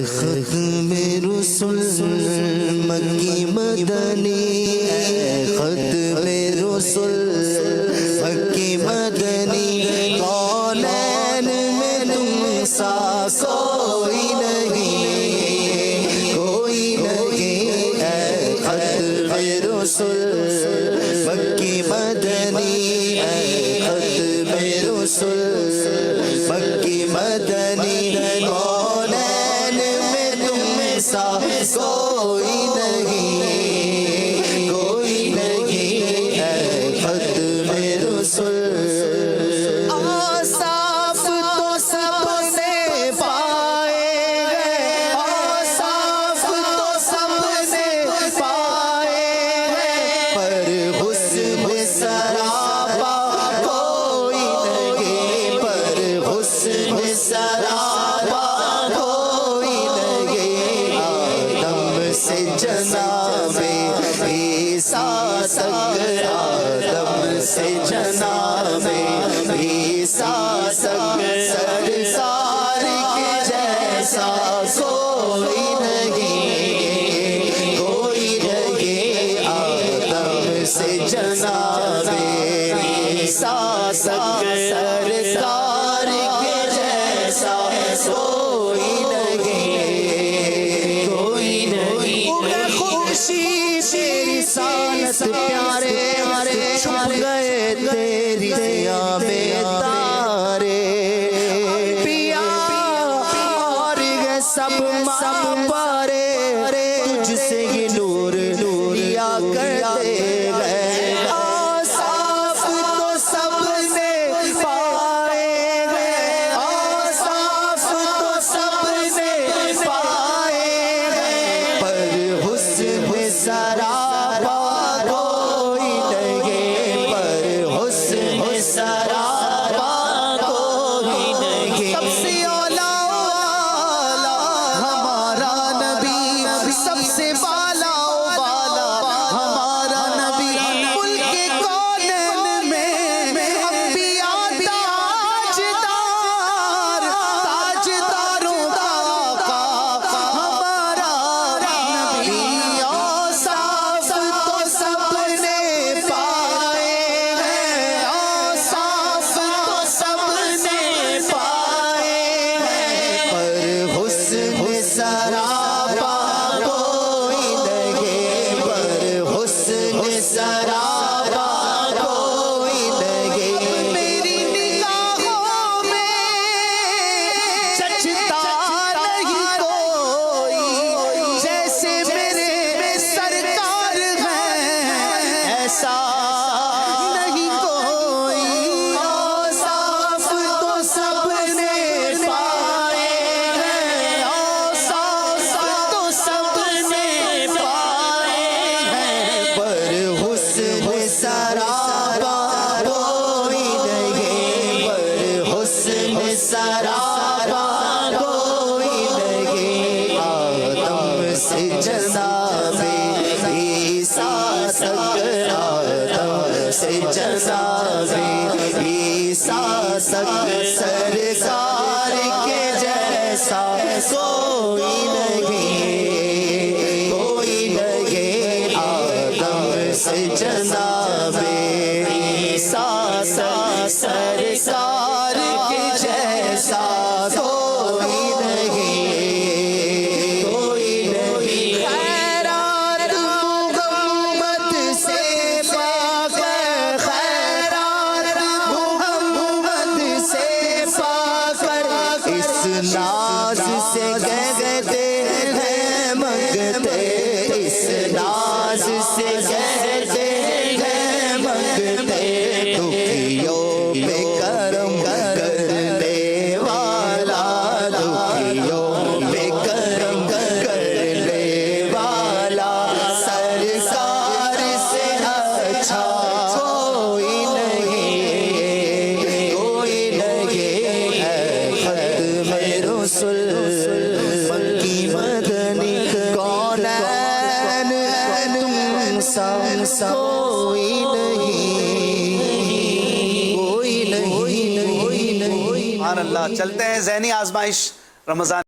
ختم رسل مکی مدنی، ختم رسل مکی مدنی، کونین میں تم سا کوئی نہیں، کوئی نہیں، ختم رسل مکی مدنی، ختم رسل مکی مدنی، کونین میں تم سا کوئی نہیں، کوئی نہیں، ختم رسل۔ آصاف تو سب نے پائے ہیں، آصاف تو سب نے پائے ہیں، پر حسن سراپا کوئی نہیں، پر حسن سراپا کوئی نہیں، آدم سے جناب عیسیٰ تک، آدم سے جناب عیسیٰ تک، سرکار کے جیسا کوئی نہیں، کوئی نہیں، آدم سے جناب عیسیٰ تک، سرکار کے جیسا کوئی نہیں، کوئی نہیں۔ خوشی تیری رسالت پیارے چھپ گئے تیری ضیاء میں تارے، پیا اور یہ سب ماں پارے، تجھ سے یہ نور لیا کرتے گئے، آصاف تو سب نے پائے ہیں، آصاف تو سب نے پائے ہیں، پر حسن سراپا کوئی نہیں، پر حسن سراپا کوئی نہیں۔ سب سے اولا ہمارا نبی، سب سے بالا بالا ہمارا نبی، ملک کونین میں انبیاء تاجدار، تاجداروں کا آقا ہمارا نبی، آصاف تو سب نے پائے ہیں، آصاف تو سب نے پائے ہیں، پر حسن سراپا کوئی نہیں، پر حسن سراپا کوئی نہیں۔ میری نگاہوں میں جچتا نہیں کوئی، جیسے میرے سرکار ہیں ایسا نہیں کوئی، آصاف تو سب نے پائے ہیں، آصاف تو سب نے پائے ہیں، پر حسن سراپا کوئی نہیں، پر حسن سراپا کوئی نہیں، آدم سے جناب عیسیٰ تک، آدم سے جناب عیسیٰ تک، سرکار کے جیسا کوئی نہیں، کوئی نہیں، آدم سے جناب عیسیٰ تک، سرکار کے جیسا کوئی نہیں، کوئی نہیں۔ خیرات محمد سے پاک ہے، خیرات محمد سے پاک ہے، اس ناز سے کہتے ہیں منگتے، اس ناز سے کہتے ہیں منگتے، دکھیوں پہ کرم کرنے والا، دکھیوں پہ کرم کرنے والا، سرکار سے اچھا کوئی نہیں، کوئی نہیں، ختم رسل مکی مدنی، کونین تم سا کوئی نہیں، کوئی نہیں، کوئی نہیں۔ سبحان اللہ۔ چلتے ہیں ذہنی آزمائش رمضان